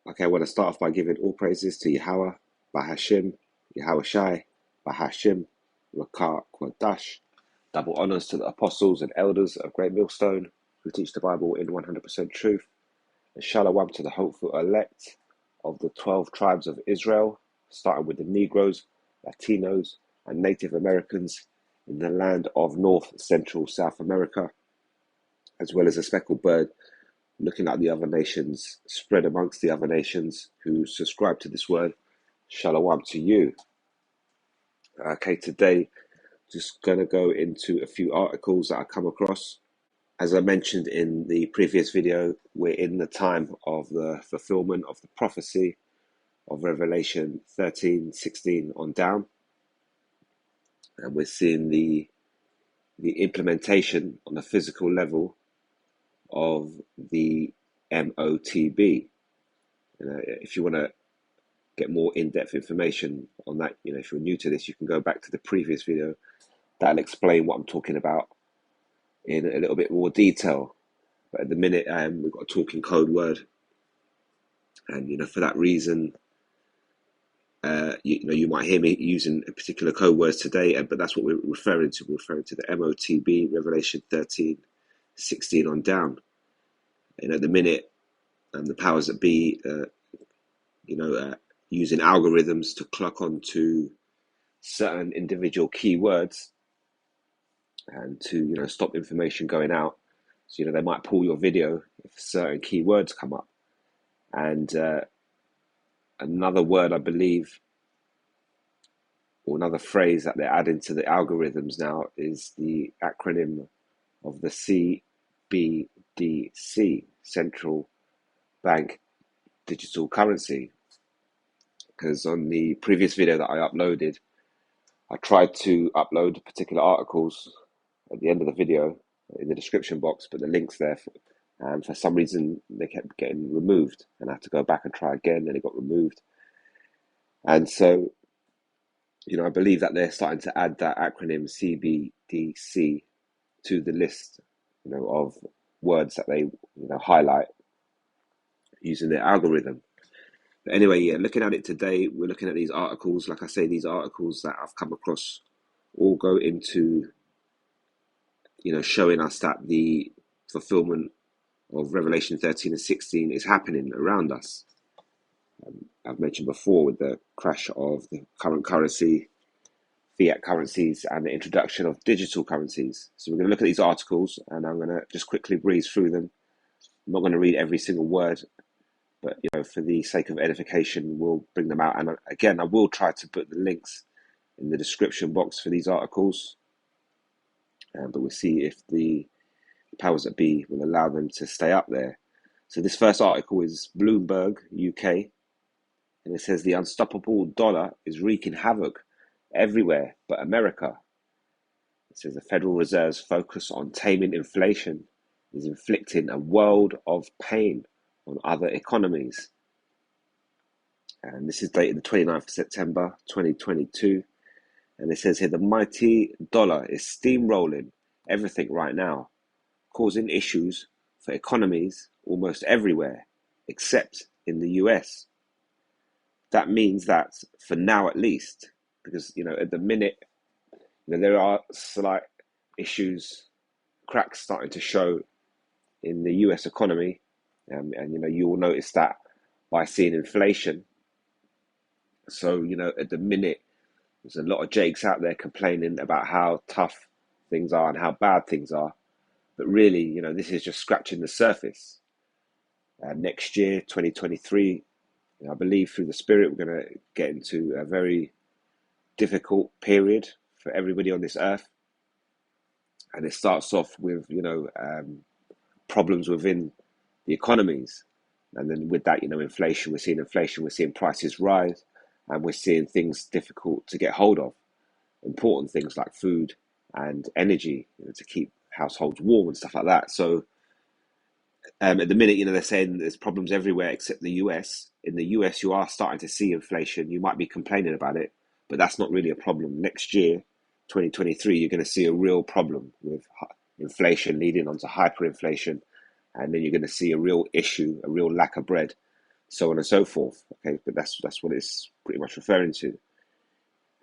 Okay, I want to start off by giving all praises to Yahweh, Bahashim, Yahweh Shai, Bahashim, Rakah, Kwadash. Double honors to the apostles and elders of Great Millstone who teach the Bible in 100% truth. And shalom to the hopeful elect of the 12 tribes of Israel, starting with the Negroes, Latinos, and Native Americans in the land of North, Central, South America, as well as a speckled bird looking at the other nations, spread amongst the other nations who subscribe to this word. Shalom to you. Okay, today just going to go into a few articles that I come across. As I mentioned in the previous video, we're in the time of the fulfillment of the prophecy of Revelation 13:16 on down, and we're seeing the implementation on a physical level of the MOTB. If you want to get more in-depth information on that, if you're new to this, you can go back to the previous video. That'll explain what I'm talking about in a little bit more detail. But at the minute, we've got a talking code word, and for that reason, you might hear me using a particular code words today, but that's what we're referring to. We're referring to the MOTB, Revelation 13:16 on down. And at the minute, the powers that be, using algorithms to clock onto certain individual keywords and to stop information going out. So they might pull your video if certain keywords come up. And another word, I believe, or another phrase that they're adding to the algorithms now is the acronym of the CBDC, Central Bank Digital Currency. Because on the previous video that I uploaded, I tried to upload particular articles at the end of the video in the description box, but the links there, and for some reason they kept getting removed, and I had to go back and try again, and it got removed. And so, I believe that they're starting to add that acronym CBDC to the list, of words that they, highlight using their algorithm. But anyway, looking at it today, we're looking at these articles. Like I say, these articles that I've come across all go into, showing us that the fulfillment of Revelation 13 and 16 is happening around us. I've mentioned before with the crash of the current currency, fiat currencies, and the introduction of digital currencies. So we're going to look at these articles, and I'm going to just quickly breeze through them. I'm not going to read every single word, but for the sake of edification, we'll bring them out. And again, I will try to put the links in the description box for these articles, but we'll see if the powers that be will allow them to stay up there. So this first article is Bloomberg, UK, and it says the unstoppable dollar is wreaking havoc everywhere but America. It says the Federal Reserve's focus on taming inflation is inflicting a world of pain on other economies. And this is dated the 29th of September 2022. And it says here the mighty dollar is steamrolling everything right now, causing issues for economies almost everywhere, except in the US. That means that, for now at least, because, at the minute, there are slight issues, cracks starting to show in the US economy. And you will notice that by seeing inflation. So, at the minute, there's a lot of jakes out there complaining about how tough things are and how bad things are. But really, this is just scratching the surface. Next year, 2023, I believe through the Spirit, we're going to get into a very difficult period for everybody on this earth. And it starts off with, problems within the economies. And then with that, inflation, we're seeing prices rise, and we're seeing things difficult to get hold of. Important things like food and energy, to keep households warm and stuff like that. So at the minute, they're saying there's problems everywhere except the US. In the US, you are starting to see inflation. You might be complaining about it, but that's not really a problem. Next year, 2023, you're going to see a real problem with inflation leading on to hyperinflation. And then you're going to see a real issue, a real lack of bread so on and so forth. Okay, but that's what it's pretty much referring to.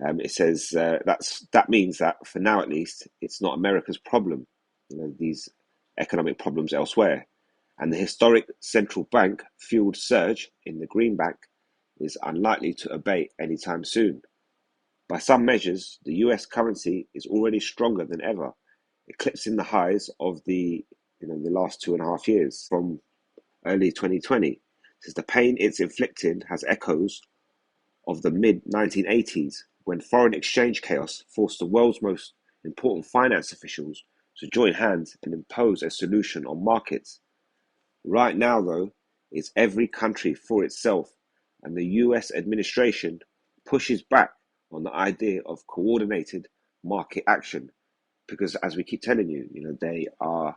It says that means that for now at least, it's not America's problem. These economic problems elsewhere, and the historic central bank fueled surge in the greenback is unlikely to abate anytime soon. By some measures, the US currency is already stronger than ever, eclipsing the highs of the last 2.5 years from early 2020. Since the pain it's inflicted has echoes of the mid-1980s, when foreign exchange chaos forced the world's most important finance officials to join hands and impose a solution on markets. Right now, though, it's every country for itself, and the US administration pushes back on the idea of coordinated market action because, as we keep telling you, they are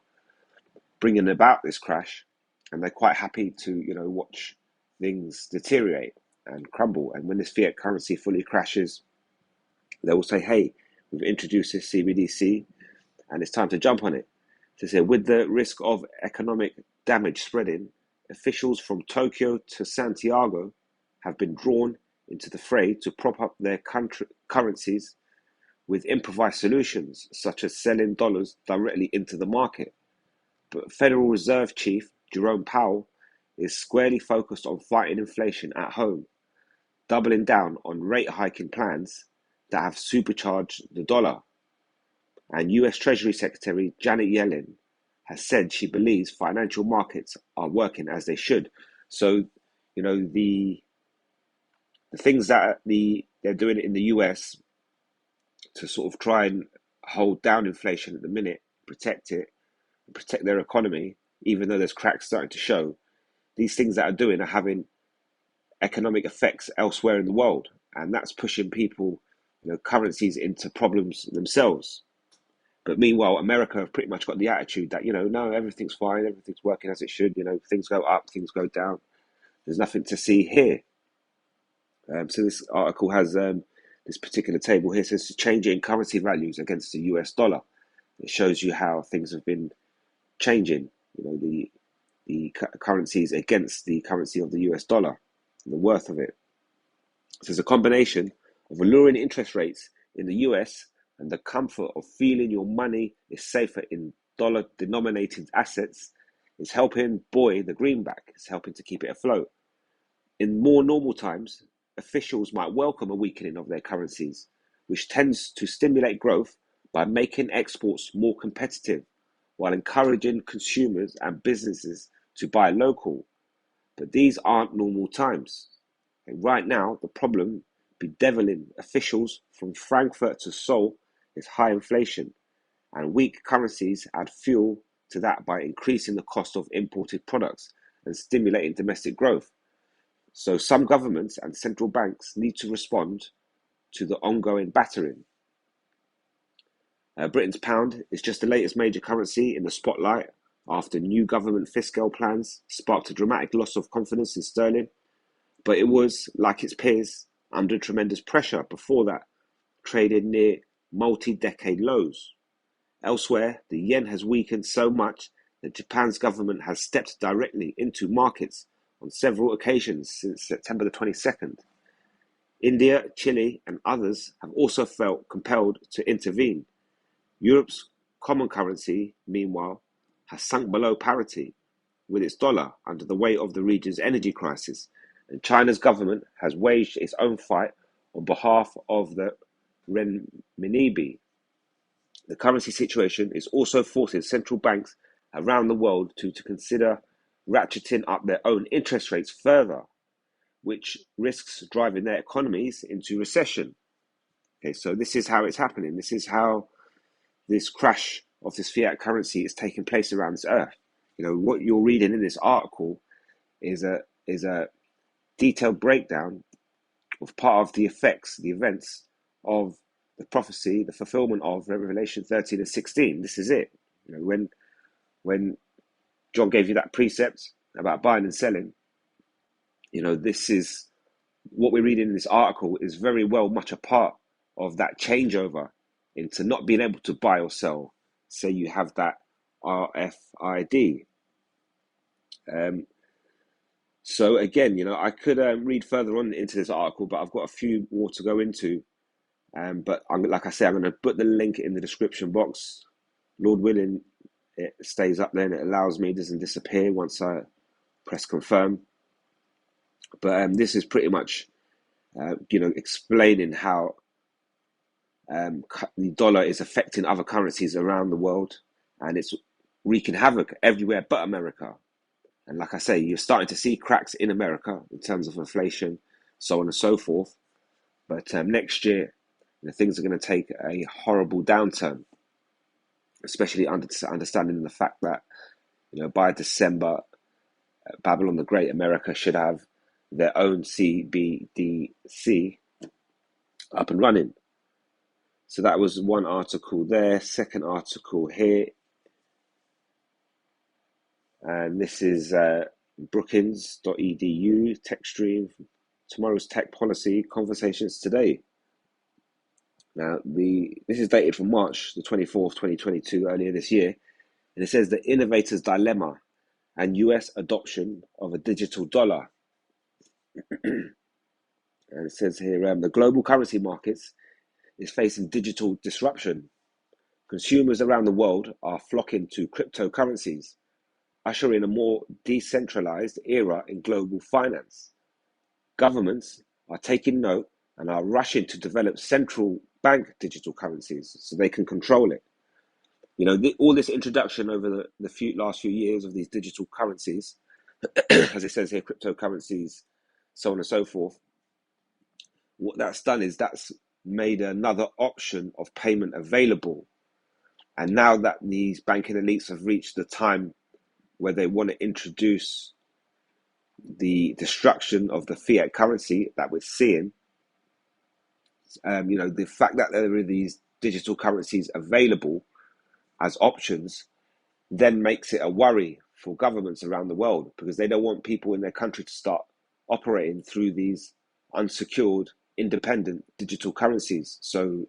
bringing about this crash, and they're quite happy to, watch things deteriorate and crumble. And when this fiat currency fully crashes, they will say, "Hey, we've introduced this CBDC, and it's time to jump on it." To say, with the risk of economic damage spreading, officials from Tokyo to Santiago have been drawn into the fray to prop up their currencies with improvised solutions, such as selling dollars directly into the market. But Federal Reserve Chief Jerome Powell is squarely focused on fighting inflation at home, doubling down on rate hiking plans that have supercharged the dollar. And US Treasury Secretary Janet Yellen has said she believes financial markets are working as they should. So, the things that they're doing in the US to sort of try and hold down inflation at the minute, protect it, protect their economy, even though there's cracks starting to show, these things that are doing are having economic effects elsewhere in the world, and that's pushing people, currencies into problems themselves. But meanwhile, America have pretty much got the attitude that, no, everything's fine, everything's working as it should, things go up, things go down. There's nothing to see here. So this article has this particular table here says changing currency values against the US dollar. It shows you how things have been changing, the currencies against the currency of the US dollar, and the worth of it. So there's a combination of alluring interest rates in the US and the comfort of feeling your money is safer in dollar-denominated assets is helping buoy the greenback. It's helping to keep it afloat. In more normal times, officials might welcome a weakening of their currencies, which tends to stimulate growth by making exports more competitive, while encouraging consumers and businesses to buy local. But these aren't normal times. And right now, the problem bedeviling officials from Frankfurt to Seoul is high inflation, and weak currencies add fuel to that by increasing the cost of imported products and stimulating domestic growth. So some governments and central banks need to respond to the ongoing battering. Britain's pound is just the latest major currency in the spotlight after new government fiscal plans sparked a dramatic loss of confidence in sterling. But it was, like its peers, under tremendous pressure before that, traded near multi-decade lows. Elsewhere, the yen has weakened so much that Japan's government has stepped directly into markets on several occasions since September the 22nd. India, Chile, and others have also felt compelled to intervene. Europe's common currency, meanwhile, has sunk below parity with its dollar under the weight of the region's energy crisis, and China's government has waged its own fight on behalf of the renminbi. The currency situation is also forcing central banks around the world to consider ratcheting up their own interest rates further, which risks driving their economies into recession. Okay, so this is how it's happening. This is how this crash of this fiat currency is taking place around this earth. What you're reading in this article is a detailed breakdown of part of the effects, the events of the prophecy, the fulfillment of Revelation 13 and 16. This is it. When John gave you that precept about buying and selling, this is what we're reading in this article is very well much a part of that changeover into not being able to buy or sell. Say you have that RFID. So again, I could read further on into this article, but I've got a few more to go into. But like I say, I'm going to put the link in the description box. Lord willing, it stays up there and it allows me, it doesn't disappear once I press confirm. But this is pretty much, explaining how the dollar is affecting other currencies around the world, and it's wreaking havoc everywhere but America. And like I say, you're starting to see cracks in America in terms of inflation, so on and so forth. But next year, things are going to take a horrible downturn, especially understanding the fact that by December, Babylon the Great, America should have their own CBDC up and running. So that was one article there. Second article here, and this is Brookings.edu, tech stream, tomorrow's tech policy conversations today. Now, this is dated from March the 24th, 2022, earlier this year, and it says the innovator's dilemma and US adoption of a digital dollar. And it says here, the global currency markets is facing digital disruption. Consumers around the world are flocking to cryptocurrencies, ushering a more decentralized era in global finance. Governments are taking note and are rushing to develop central bank digital currencies so they can control it. All this introduction over the last few years of these digital currencies, as it says here, cryptocurrencies, so on and so forth, what that's done is that's made another option of payment available. And now that these banking elites have reached the time where they want to introduce the destruction of the fiat currency that we're seeing, the fact that there are these digital currencies available as options then makes it a worry for governments around the world, because they don't want people in their country to start operating through these unsecured, independent digital currencies. So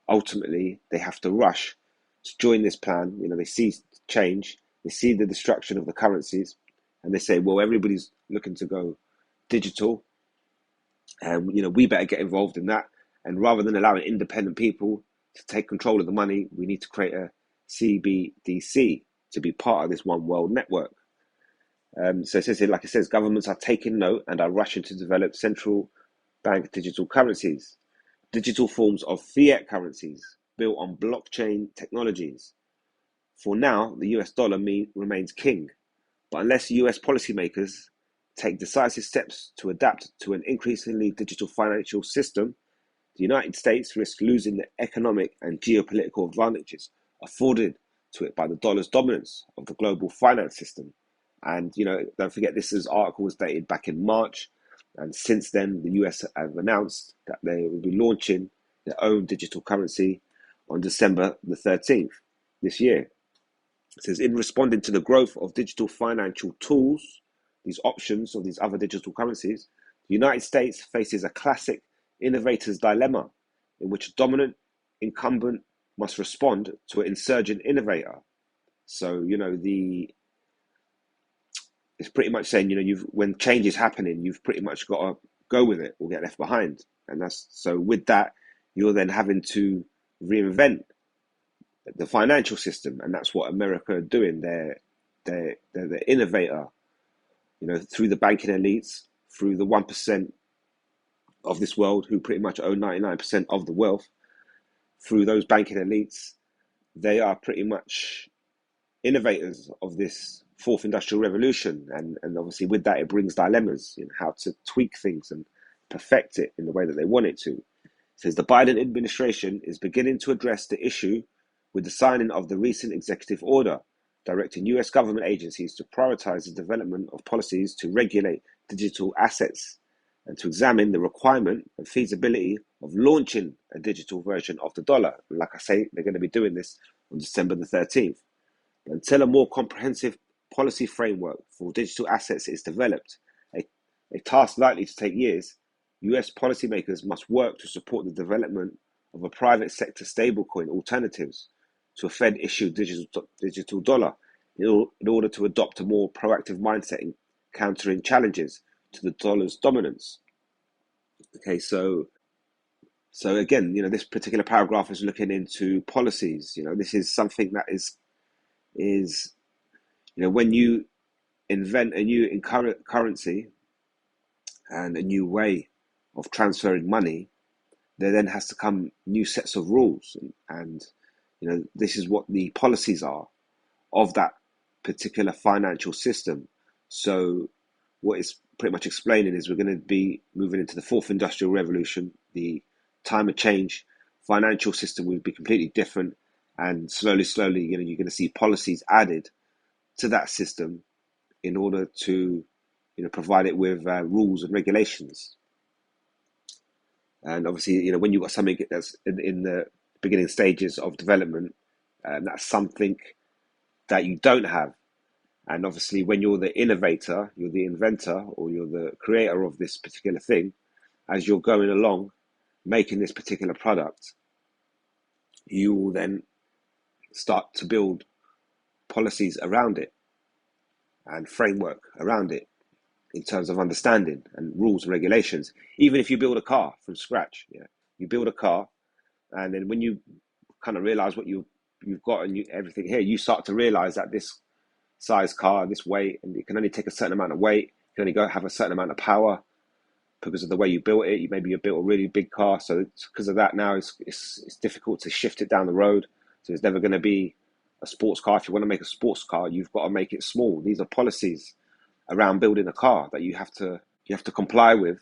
ultimately, they have to rush to join this plan. They see change, they see the destruction of the currencies, and they say, well, everybody's looking to go digital, and we better get involved in that. And rather than allowing independent people to take control of the money, we need to create a CBDC to be part of this one world network. So it says here, like it says, governments are taking note and are rushing to develop central bank digital currencies, digital forms of fiat currencies built on blockchain technologies. For now, the US dollar remains king, but unless US policymakers take decisive steps to adapt to an increasingly digital financial system, the United States risks losing the economic and geopolitical advantages afforded to it by the dollar's dominance of the global finance system. And, don't forget, this article was dated back in March. And since then, the US have announced that they will be launching their own digital currency on December the 13th this year. It says, in responding to the growth of digital financial tools, these options of these other digital currencies, the United States faces a classic innovator's dilemma in which a dominant incumbent must respond to an insurgent innovator. So, it's pretty much saying, when change is happening, you've pretty much got to go with it or get left behind. And so with that, you're then having to reinvent the financial system, and that's what America are doing. They're the innovator, through the banking elites, through the 1% of this world who pretty much own 99% of the wealth. Through those banking elites, they are pretty much innovators of this fourth industrial revolution, and obviously with that it brings dilemmas in how to tweak things and perfect it in the way that they want it to. It says the Biden administration is beginning to address the issue with the signing of the recent executive order directing US government agencies to prioritize the development of policies to regulate digital assets and to examine the requirement and feasibility of launching a digital version of the dollar. Like I say, they're going to be doing this on December the 13th. Until a more comprehensive policy framework for digital assets is developed, a task likely to take years, US policymakers must work to support the development of a private sector stablecoin alternatives to a Fed-issued digital dollar in order to adopt a more proactive mindset in countering challenges to the dollar's dominance. Okay, so again, this particular paragraph is looking into policies. This is something that is when you invent a new currency and a new way of transferring money, there then has to come new sets of rules, and this is what the policies are of that particular financial system. So what it's pretty much explaining is we're going to be moving into the fourth industrial revolution, the time of change. Financial system will be completely different, and slowly, you're going to see policies added to that system in order to provide it with rules and regulations. And obviously, when you've got something that's in the beginning stages of development, that's something that you don't have. And obviously, when you're the innovator, you're the inventor, or you're the creator of this particular thing, as you're going along making this particular product, you will then start to build policies around it and framework around it in terms of understanding and rules and regulations. Even if you build a car from scratch, you build a car, and then when you kind of realize what you've got and everything here, you start to realize that this size car, this weight, and it can only take a certain amount of weight, it can only have a certain amount of power because of the way you built it. You built a really big car, so because of that now it's difficult to shift it down the road. So it's never going to be a sports car. If you want to make a sports car, you've got to make it small. These are policies around building a car that you have to comply with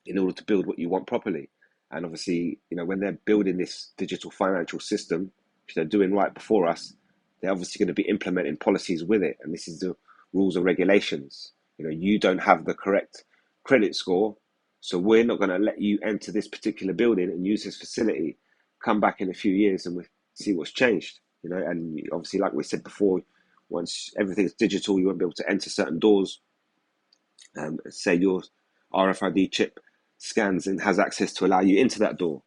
in order to build what you want properly. And obviously, when they're building this digital financial system, which they're doing right before us, they're obviously going to be implementing policies with it. And this is the rules and regulations. You don't have the correct credit score, so we're not going to let you enter this particular building and use this facility. Come back in a few years and we'll see what's changed. And obviously, like we said before, once everything's digital, you won't be able to enter certain doors. Say your RFID chip scans and has access to allow you into that door.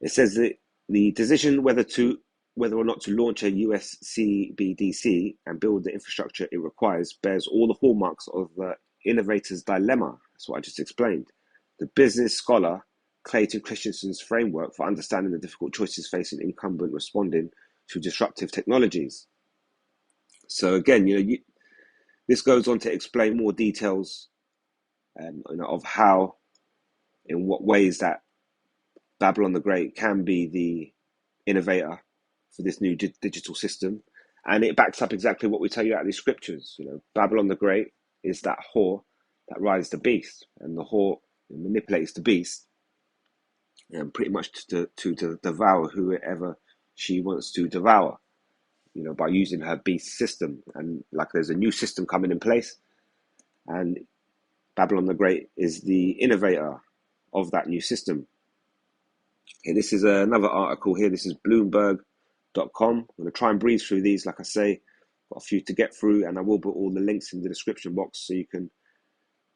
It says that the decision whether or not to launch a US CBDC and build the infrastructure it requires bears all the hallmarks of the innovator's dilemma. That's what I just explained. The business scholar Clayton Christensen's framework for understanding the difficult choices facing incumbent responding to disruptive technologies. So again, this goes on to explain more details of how, in what ways that Babylon the Great can be the innovator for this new digital system. And it backs up exactly what we tell you out of these scriptures. Babylon the Great is that whore that rides the beast, and the whore manipulates the beast and pretty much to devour whoever she wants to devour, by using her beast system. And like there's a new system coming in place, and Babylon the Great is the innovator of that new system. Okay, this is another article here. This is Bloomberg.com. I'm going to try and breeze through these. Like I say, got a few to get through, and I will put all the links in the description box so you can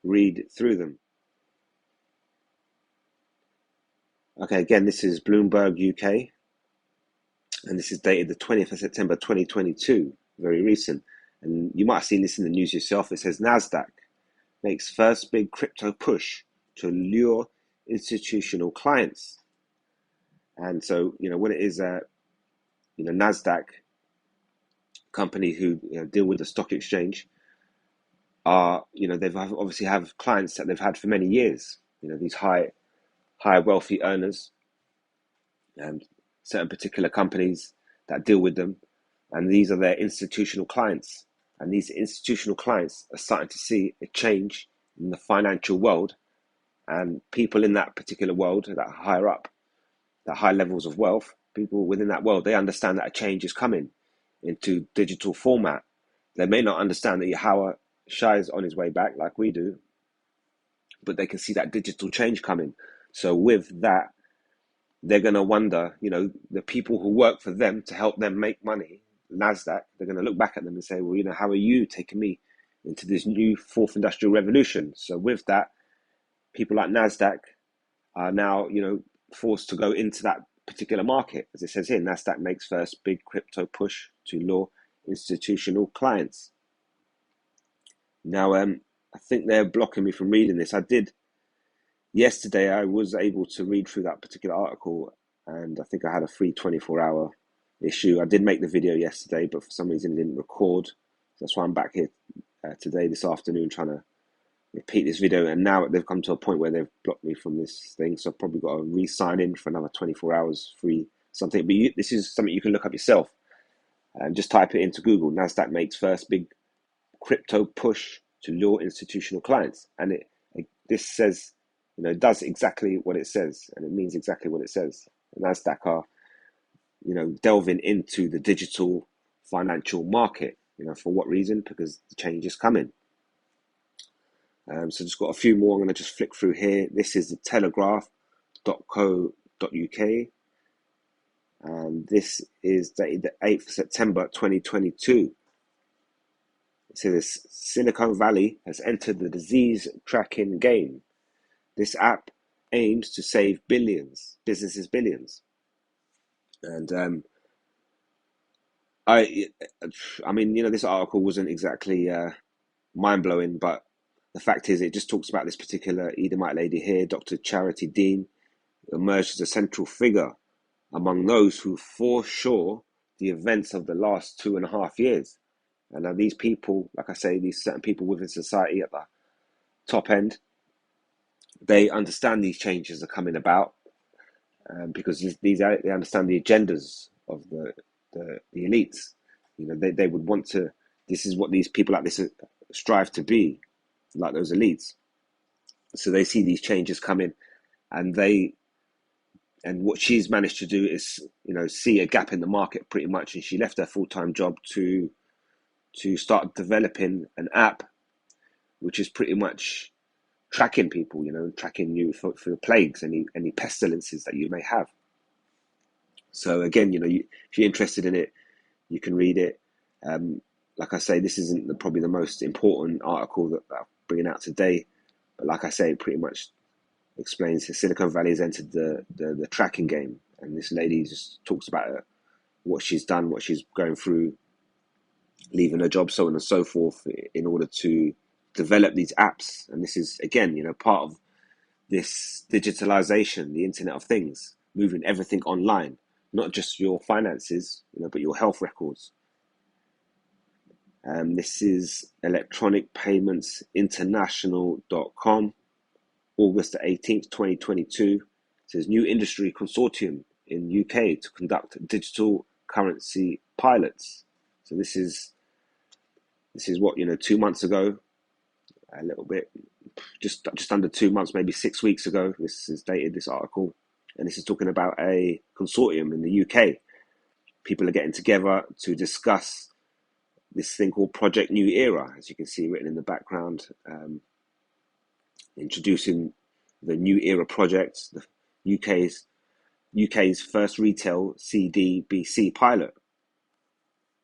read through them. Okay, again, this is Bloomberg UK, and this is dated the 20th of September 2022, very recent. And you might have seen this in the news yourself. It says NASDAQ makes first big crypto push to lure institutional clients. And so, what it is, NASDAQ company who deal with the stock exchange are, they've obviously have clients that they've had for many years, these high wealthy earners and certain particular companies that deal with them. And these are their institutional clients. And these institutional clients are starting to see a change in the financial world, and people in that particular world that are higher up, that high levels of wealth, people within that world, they understand that a change is coming into digital format. They may not understand that Yahweh Shai is on his way back like we do, but they can see that digital change coming. So with that, they're going to wonder, the people who work for them to help them make money, NASDAQ, they're going to look back at them and say, well, how are you taking me into this new fourth industrial revolution? So with that, people like NASDAQ are now, forced to go into that particular market. As it says here, NASDAQ makes first big crypto push to lure institutional clients. Now, I I think they're blocking me from reading this. I did yesterday. I was able to read through that particular article, and I think I had a free 24-hour issue. I did make the video yesterday, but for some reason it didn't record. That's why I'm back here today, this afternoon, trying to repeat this video. And now they've come to a point where they've blocked me from this thing, so I've probably got to re-sign in for another 24 hours free something. But this is something you can look up yourself, and just type it into Google. NASDAQ makes first big crypto push to lure institutional clients. And this says, it does exactly what it says, and it means exactly what it says. NASDAQ are, delving into the digital financial market. For what reason? Because the change is coming. So just got a few more. I'm going to just flick through here. This is the telegraph.co.uk. And this is dated the 8th of September 2022. It says Silicon Valley has entered the disease tracking game. This app aims to save businesses billions. And I mean, this article wasn't exactly mind-blowing, but the fact is it just talks about this particular Edomite lady here, Dr. Charity Dean, emerged as a central figure among those who foresaw the events of the last 2.5 years. And now these people, like I say, these certain people within society at the top end, they understand these changes are coming about, because they understand the agendas of the elites. They would want to. This is what these people like this strive to be, like those elites. So they see these changes coming, and what she's managed to do is, see a gap in the market pretty much, and she left her full-time job to start developing an app, which is pretty much tracking people, tracking you for plagues, any pestilences that you may have. So again, if you're interested in it, you can read it. Like I say, this isn't probably the most important article that I'm bringing out today, but like I say, it pretty much explains that Silicon Valley has entered the tracking game, and this lady just talks about what she's done, what she's going through, leaving her job, so on and so forth, in order to develop these apps. And this is, again, part of this digitalization, the Internet of Things, moving everything online, not just your finances, but your health records. This is electronicpaymentsinternational.com, August the 18th, 2022. It says new industry consortium in UK to conduct digital currency pilots. So this is what, 2 months ago, a little bit, just under 2 months, maybe 6 weeks ago. This is dated, this article, and this is talking about a consortium in the UK. People are getting together to discuss this thing called Project New Era, as you can see written in the background, introducing the New Era project, the UK's first retail CBDC pilot.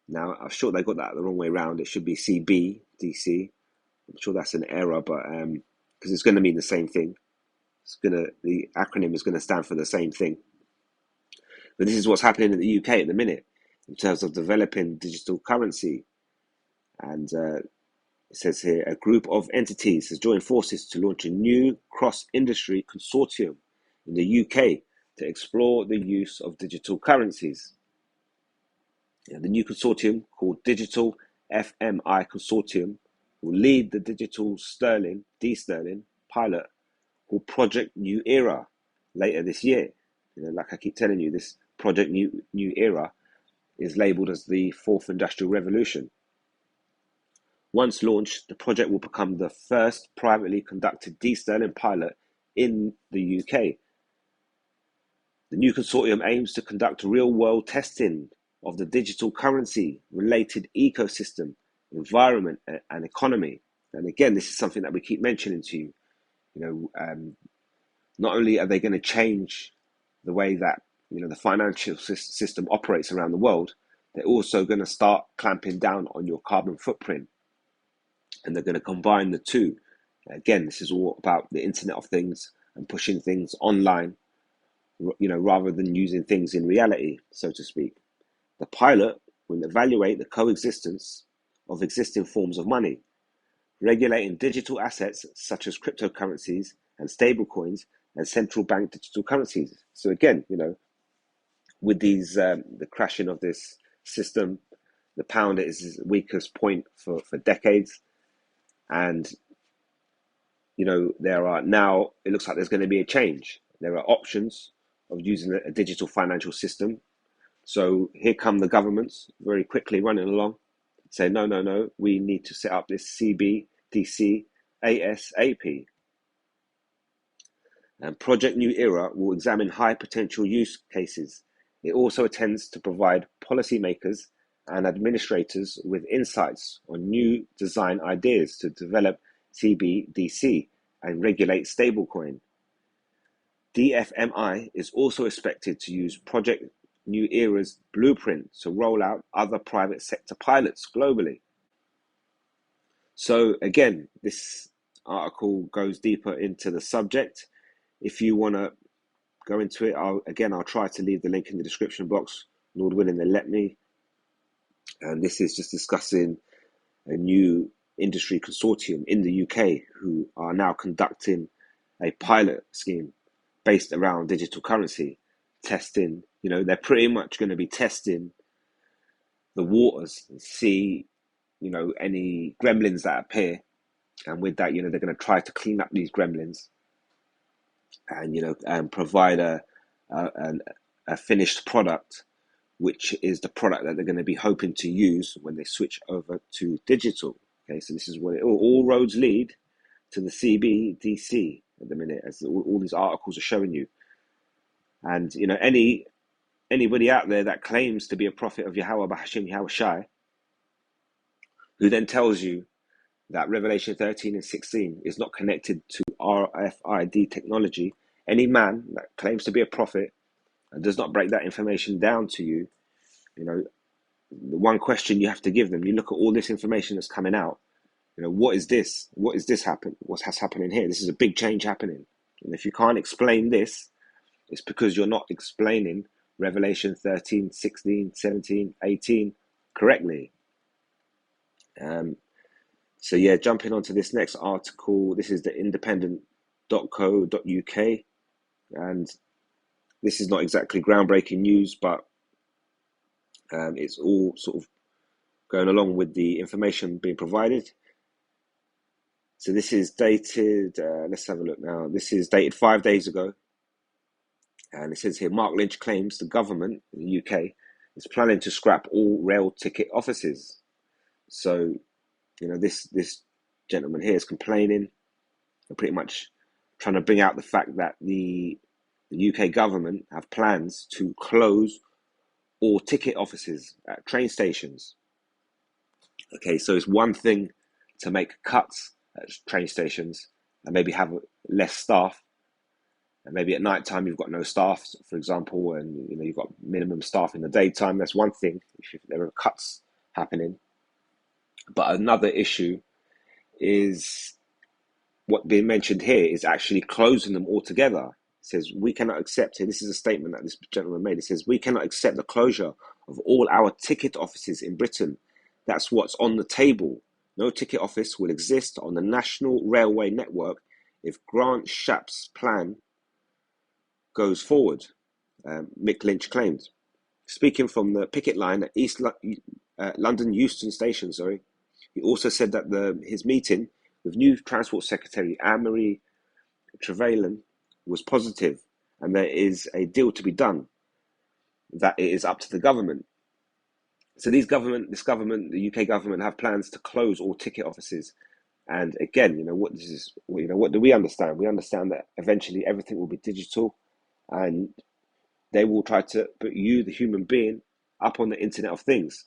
Now, I'm sure they got that the wrong way around. It should be CBDC. I'm sure that's an error, but because it's going to mean the same thing. The acronym is going to stand for the same thing. But this is what's happening in the UK at the minute in terms of developing digital currency. And it says here, a group of entities has joined forces to launch a new cross-industry consortium in the UK to explore the use of digital currencies. The new consortium, called Digital FMI Consortium, will lead the digital de-sterling pilot called Project New Era later this year. Like I keep telling you, this Project New Era is labelled as the fourth industrial revolution. Once launched, the project will become the first privately conducted de-sterling pilot in the UK. The new consortium aims to conduct real-world testing of the digital currency-related ecosystem, environment, and economy. And again, this is something that we keep mentioning to you. Not only are they going to change the way that the financial system operates around the world, they're also going to start clamping down on your carbon footprint, and they're going to combine the two. Again, this is all about the Internet of Things and pushing things online, rather than using things in reality, so to speak. The pilot will evaluate the coexistence of existing forms of money, regulating digital assets such as cryptocurrencies and stablecoins and central bank digital currencies. So again, with the crashing of this system, the pound is its weakest point for decades. And, there are now, it looks like there's going to be a change. There are options of using a digital financial system. So here come the governments very quickly running along, say, no, no, no, we need to set up this CBDC ASAP. And Project New Era will examine high potential use cases. It also intends to provide policymakers and administrators with insights on new design ideas to develop CBDC and regulate stablecoin. DFMI is also expected to use Project New Era's blueprint to roll out other private sector pilots globally. So again, this article goes deeper into the subject. If you want to go into it, I'll try to leave the link in the description box. Lord willing, they let me. And this is just discussing a new industry consortium in the UK who are now conducting a pilot scheme based around digital currency, testing, they're pretty much going to be testing the waters and see, any gremlins that appear. And with that, they're going to try to clean up these gremlins and provide a finished product, which is the product that they're going to be hoping to use when they switch over to digital. Okay, so this is what all roads lead to the CBDC at the minute, as all these articles are showing you. And anybody out there that claims to be a prophet of Yahweh Bahashim Yahweh Shai, who then tells you that Revelation 13 and 16 is not connected to RFID technology, any man that claims to be a prophet and does not break that information down to you, the one question you have to give them, you look at all this information that's coming out, what is this? What is this happen? What's happening here? This is a big change happening. And if you can't explain this, it's because you're not explaining Revelation 13, 16, 17, 18 correctly. So yeah, jumping onto this next article, this is the independent.co.uk, and this is not exactly groundbreaking news, but it's all sort of going along with the information being provided. So this is dated, let's have a look now. This is dated 5 days ago. And it says here, Mark Lynch claims the government in the UK is planning to scrap all rail ticket offices. So, this gentleman here is complaining and pretty much trying to bring out the fact that the UK government have plans to close all ticket offices at train stations. Okay, so it's one thing to make cuts at train stations and maybe have less staff, and maybe at night time you've got no staff, for example, and you've got minimum staff in the daytime. That's one thing if there are cuts happening. But another issue is what being mentioned here is actually closing them altogether. It says we cannot accept, and this is a statement that this gentleman made, it says we cannot accept the closure of all our ticket offices in Britain. That's what's on the table. No ticket office will exist on the National Railway Network if Grant Shapps' plan goes forward, Mick Lynch claimed. Speaking from the picket line at East London Euston Station, he also said that his meeting with new Transport Secretary Anne-Marie Trevelyan was positive, and there is a deal to be done, that it is up to the government. So this government, the UK government, have plans to close all ticket offices. And again, what do we understand? We understand that eventually everything will be digital, and they will try to put you, the human being, up on the Internet of Things.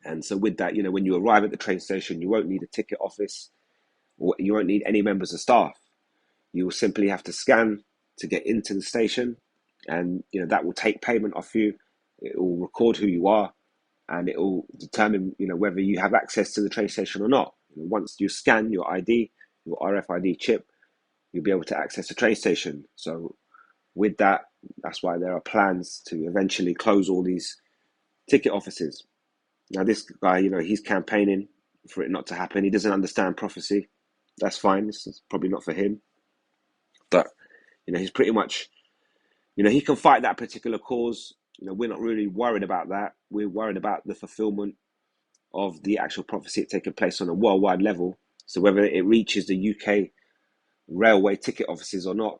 And so with that, when you arrive at the train station, you won't need a ticket office, or you won't need any members of staff. You will simply have to scan to get into the station, and that will take payment off you. It will record who you are, and it will determine whether you have access to the train station or not. Once you scan your ID, your RFID chip, you'll be able to access the train station. So with that, that's why there are plans to eventually close all these ticket offices. Now this guy, he's campaigning for it not to happen. He doesn't understand prophecy. That's fine. This is probably not for him. But, he's pretty much, he can fight that particular cause. We're not really worried about that. We're worried about the fulfillment of the actual prophecy taking place on a worldwide level. So whether it reaches the UK railway ticket offices or not,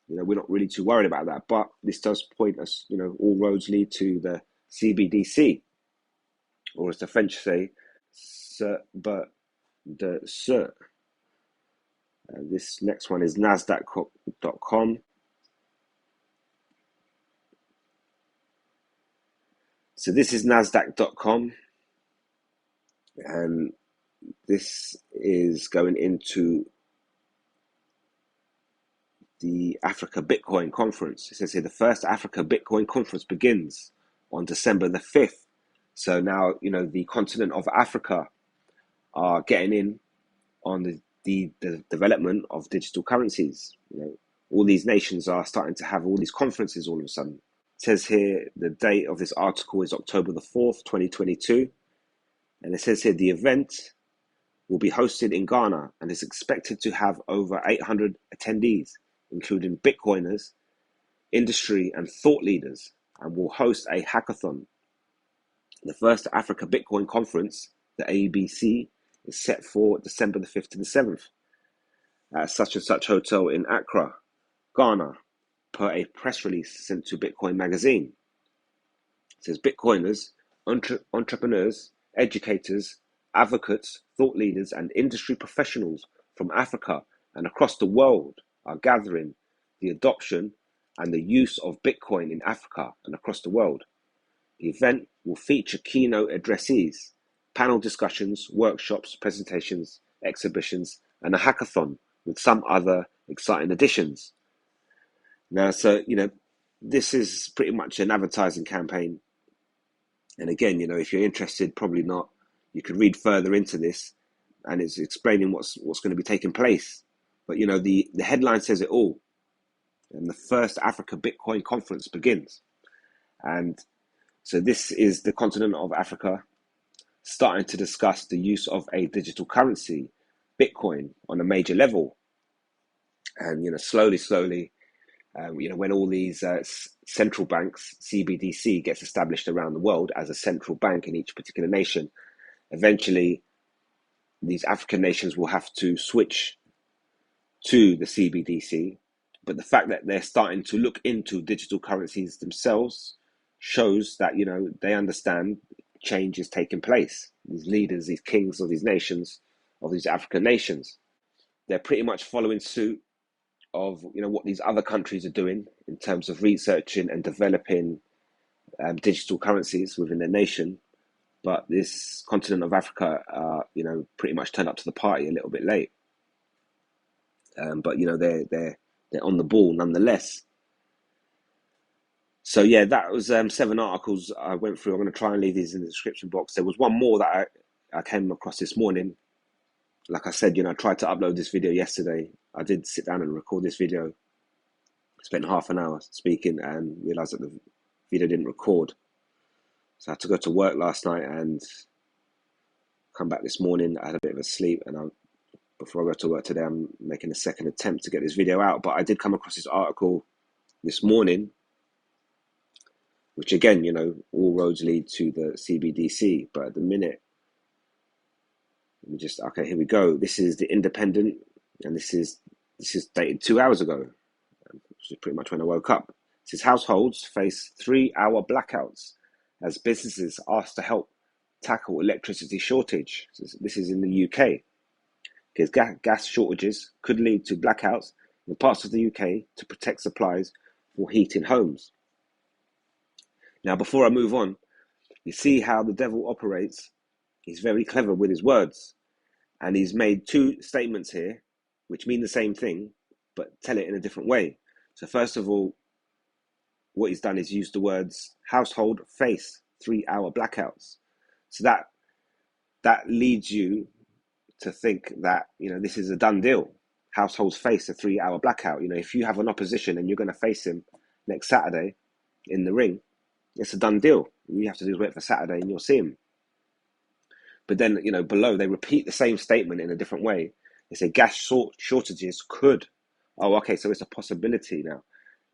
we're not really too worried about that. But this does point us, all roads lead to the CBDC, or as the French say, but the cert. This next one is Nasdaq.com. So this is Nasdaq.com, and this is going into the Africa Bitcoin conference. It says here the first Africa Bitcoin conference begins on December the 5th. So now, the continent of Africa are getting in on the development of digital currencies. All these nations are starting to have all these conferences all of a sudden. It says here the date of this article is October the 4th, 2022. And it says here the event will be hosted in Ghana and is expected to have over 800 attendees, including Bitcoiners, industry and thought leaders, and will host a hackathon. The first Africa Bitcoin conference, the ABC, is set for December the 5th to the 7th at such and such hotel in Accra, Ghana, per a press release sent to Bitcoin magazine. It says Bitcoiners, entrepreneurs, educators, advocates, thought leaders, and industry professionals from Africa and across the world are gathering the adoption and the use of Bitcoin in Africa and across the world. The event will feature keynote addressees, panel discussions, workshops, presentations, exhibitions, and a hackathon with some other exciting additions. Now, so, this is pretty much an advertising campaign. And again, if you're interested, probably not, you could read further into this, and it's explaining what's going to be taking place. But, the headline says it all. And the first Africa Bitcoin conference begins. And so this is the continent of Africa starting to discuss the use of a digital currency, Bitcoin, on a major level. And, slowly, when all these central banks, CBDC, gets established around the world as a central bank in each particular nation, eventually these African nations will have to switch to the CBDC. But the fact that they're starting to look into digital currencies themselves shows that, they understand change is taking place. These leaders, these kings of these nations, of these African nations, they're pretty much following suit of what these other countries are doing in terms of researching and developing digital currencies within their nation. But this continent of Africa, pretty much turned up to the party a little bit late. But they're on the ball nonetheless. So yeah, that was 7 articles I went through. I'm going to try and leave these in the description box. There was one more that I came across this morning. Like I said, I tried to upload this video yesterday. I did sit down and record this video. Spent half an hour speaking and realised that the video didn't record. So I had to go to work last night and come back this morning. I had a bit of a sleep, and before I go to work today, I'm making a second attempt to get this video out. But I did come across this article this morning, which again, all roads lead to the CBDC. But at the minute, okay, here we go. This is the Independent, and this is dated 2 hours ago, which is pretty much when I woke up. It says households face 3-hour blackouts as businesses asked to help tackle electricity shortage. This is in the UK. Because gas shortages could lead to blackouts in parts of the UK to protect supplies for heating homes. Now, before I move on, you see how the devil operates. He's very clever with his words. And he's made 2 statements here, which mean the same thing, but tell it in a different way. So first of all, what he's done is use the words household face 3-hour blackouts. So that leads you to think that, this is a done deal. Households face a 3-hour blackout. If you have an opposition and you're going to face him next Saturday in the ring, it's a done deal. You have to do is wait for Saturday and you'll see him. But then, below they repeat the same statement in a different way. They say gas shortages could, oh, okay, so it's a possibility now,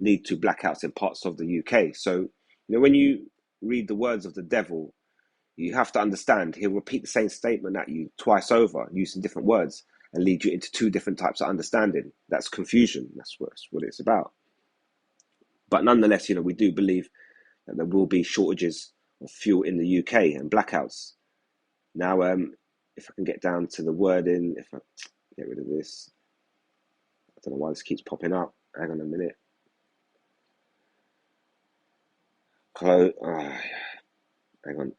lead to blackouts in parts of the UK. So, when you read the words of the devil, you have to understand he'll repeat the same statement at you twice over using different words and lead you into two different types of understanding. That's confusion. That's what it's about. But nonetheless, we do believe that there will be shortages of fuel in the UK and blackouts. Now, if I can get down to the wording, if I get rid of this, I don't know why this keeps popping up. Hang on a minute. Hang on.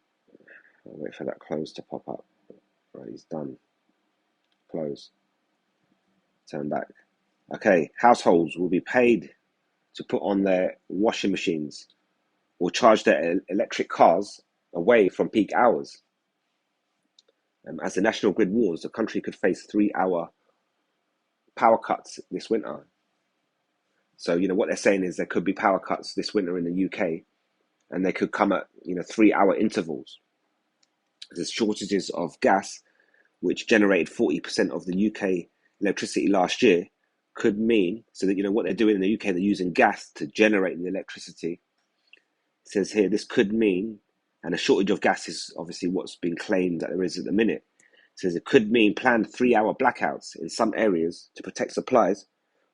I'll wait for that close to pop up. Right, he's done. Close. Turn back. Okay, households will be paid to put on their washing machines or charge their electric cars away from peak hours. As the National Grid warns, the country could face 3-hour power cuts this winter. So, what they're saying is there could be power cuts this winter in the UK, and they could come at, 3-hour intervals. There's shortages of gas, which generated 40% of the UK electricity last year, could mean, so that, what they're doing in the UK, they're using gas to generate the electricity. It says here, this could mean, and a shortage of gas is obviously what's been claimed that there is at the minute. It says it could mean planned 3-hour blackouts in some areas to protect supplies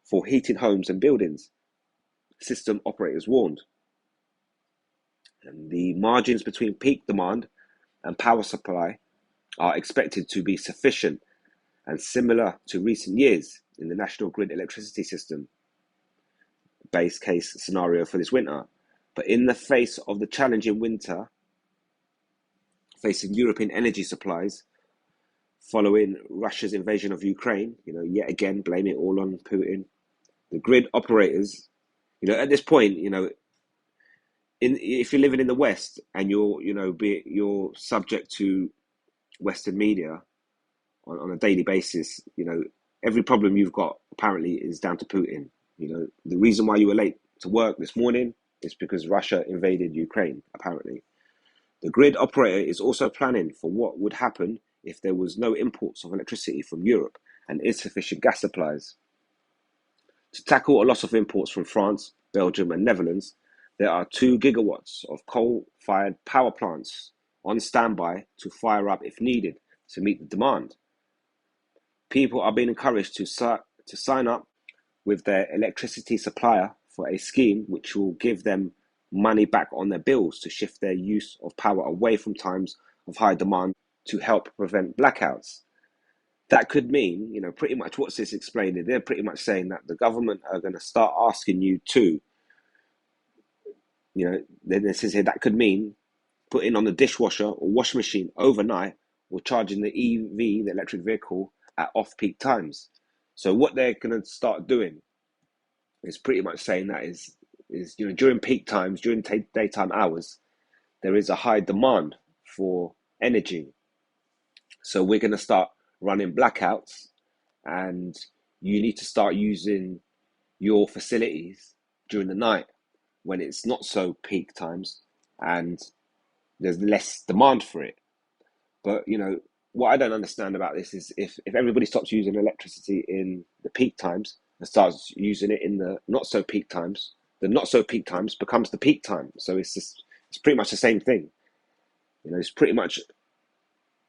for heating homes and buildings. System operators warned. And the margins between peak demand and power supply are expected to be sufficient and similar to recent years in the National Grid electricity system base case scenario for this winter. But in the face of the challenging winter facing European energy supplies following Russia's invasion of Ukraine, yet again blaming it all on Putin, the grid operators, at this point, if you're living in the West and you're subject to Western media on a daily basis, every problem you've got apparently is down to Putin. The reason why you were late to work this morning is because Russia invaded Ukraine, apparently. The grid operator is also planning for what would happen if there was no imports of electricity from Europe and insufficient gas supplies. To tackle a loss of imports from France, Belgium and Netherlands, there are 2 gigawatts of coal-fired power plants on standby to fire up if needed to meet the demand. People are being encouraged to sign up with their electricity supplier for a scheme which will give them money back on their bills to shift their use of power away from times of high demand to help prevent blackouts. That could mean, pretty much what's this explaining? They're pretty much saying that the government are going to start asking you to, then it says here that could mean putting on the dishwasher or washing machine overnight or charging the EV, the electric vehicle, at off-peak times. So what they're going to start doing is pretty much saying that is during peak times, during daytime hours, there is a high demand for energy. So we're going to start running blackouts, and you need to start using your facilities during the night when it's not so peak times and there's less demand for it. But what I don't understand about this is if everybody stops using electricity in the peak times and starts using it in the not so peak times, the not so peak times becomes the peak time. So it's pretty much the same thing. It's pretty much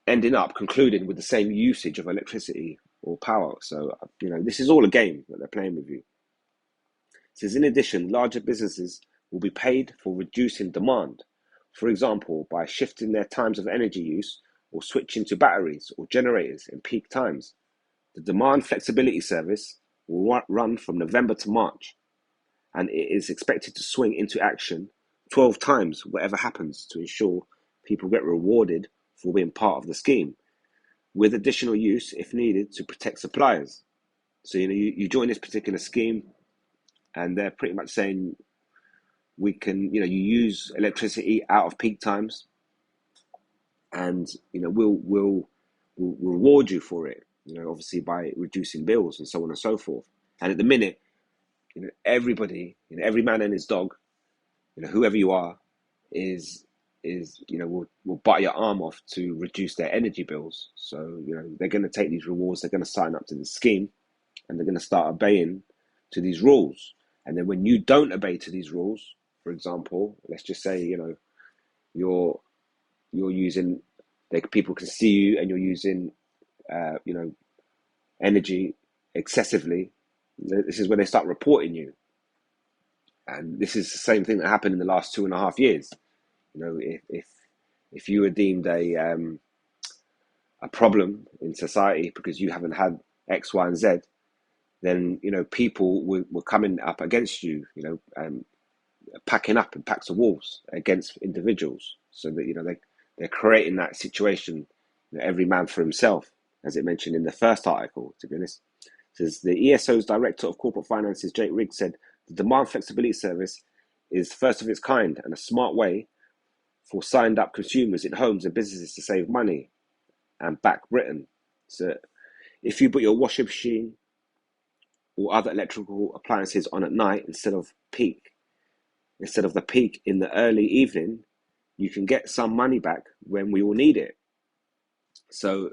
ending up concluding with the same usage of electricity or power. So this is all a game that they're playing with you. It says in addition, larger businesses will be paid for reducing demand, for example, by shifting their times of energy use or switching to batteries or generators in peak times. The demand flexibility service will run from November to March, and it is expected to swing into action 12 times whatever happens to ensure people get rewarded for being part of the scheme, with additional use if needed to protect suppliers. So you join this particular scheme, and they're pretty much saying we can, you use electricity out of peak times, and we'll reward you for it. Obviously by reducing bills and so on and so forth. And at the minute, everybody, every man and his dog, whoever you are, is will bite your arm off to reduce their energy bills. So, they're going to take these rewards, they're going to sign up to the scheme, and they're going to start obeying to these rules. And then when you don't obey to these rules, for example, let's just say, you're using, people can see you and you're using, energy excessively. This is when they start reporting you. And this is the same thing that happened in the last 2.5 years. If you were deemed a problem in society because you haven't had X, Y, and Z, then people were coming up against you, packing up in packs of wolves against individuals, so that they're creating that situation, every man for himself, as it mentioned in the first article. To be honest, it says the ESO's director of corporate finances, Jake Riggs, said the demand flexibility service is first of its kind and a smart way for signed up consumers in homes and businesses to save money and back Britain. So if you put your washing machine or other electrical appliances on at night instead of the peak in the early evening, you can get some money back when we all need it. So,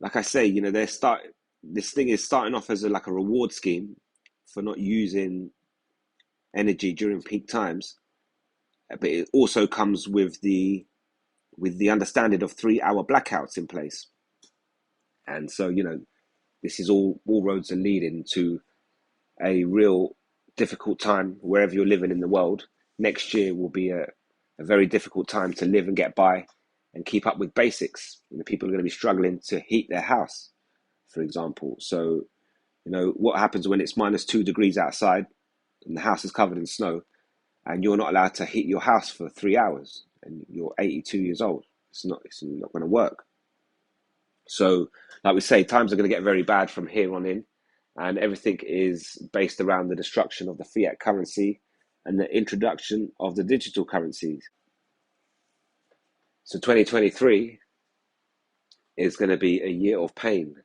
like I say, this thing is starting off as a reward scheme for not using energy during peak times, but it also comes with the understanding of 3-hour blackouts in place. And so, this is all roads are leading to a real difficult time wherever you're living in the world. Next year will be a very difficult time to live and get by and keep up with basics. People are going to be struggling to heat their house, for example. So, what happens when it's -2 degrees outside and the house is covered in snow and you're not allowed to heat your house for 3 hours and you're 82 years old? It's not going to work. So, like we say, times are going to get very bad from here on in, and everything is based around the destruction of the fiat currency and the introduction of the digital currencies. So 2023 is going to be a year of pain.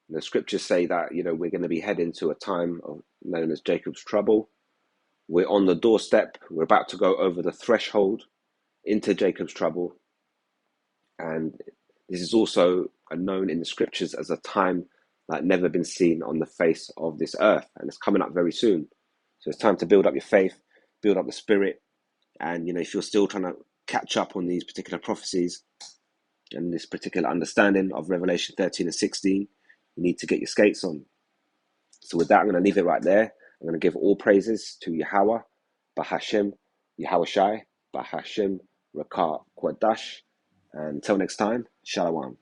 The scriptures say that, we're going to be heading to a time known as Jacob's trouble. We're on the doorstep. We're about to go over the threshold into Jacob's trouble. And this is also known in the scriptures as a time like never been seen on the face of this earth. And it's coming up very soon. So it's time to build up your faith, build up the spirit. And, if you're still trying to catch up on these particular prophecies and this particular understanding of Revelation 13 and 16, you need to get your skates on. So with that, I'm going to leave it right there. I'm going to give all praises to Yahweh, Bahashem, Yahweh Shai, Bahashem, Rakah, Kwadash. And until next time, Shalom.